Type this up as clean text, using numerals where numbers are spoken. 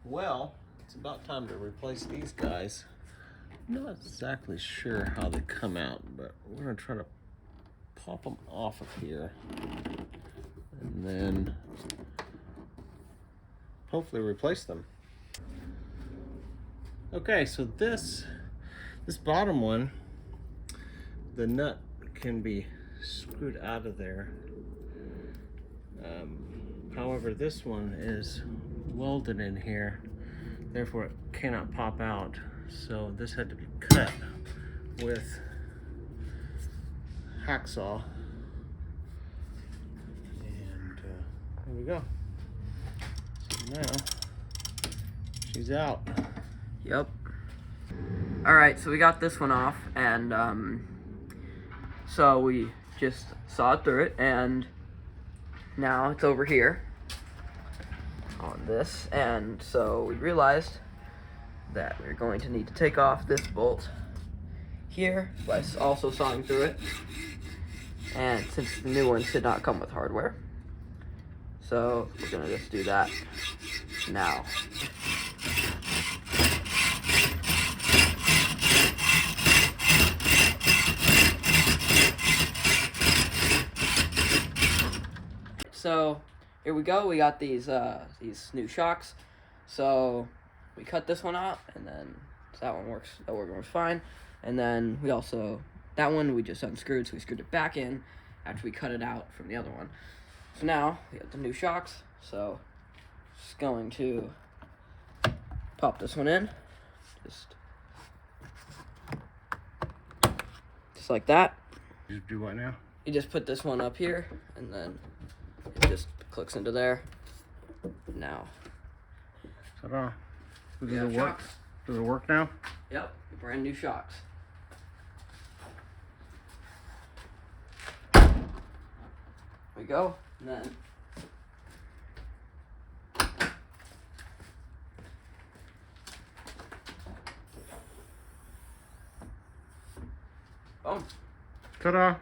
Well, it's about time to replace these guys. I'm not exactly sure how they come out, but we're gonna try to pop them off of here and then hopefully replace them. Okay, so this bottom one, the nut can be screwed out of there. However, this one is welded in here, therefore it cannot pop out. So this had to be cut with hacksaw. And there we go. So now she's out. Yep. Alright, so we got this one off, and so we just sawed through it, and now it's over here on this, and so we realized that we're going to need to take off this bolt here by also sawing through it, and since the new ones did not come with hardware, so we're gonna just do that now. So here we go. We got these new shocks. So we cut this one out, and then so that one works. That one works fine. And then we also that one we just unscrewed, so we screwed it back in after we cut it out from the other one. So now we have the new shocks. So just going to pop this one in, just like that. You do what now? You just put this one up here, and then it just clicks into there. Now. Ta-da. Does We it have work? shocks. Does it work now? Yep, brand new shocks. There we go. And then boom. Ta-da.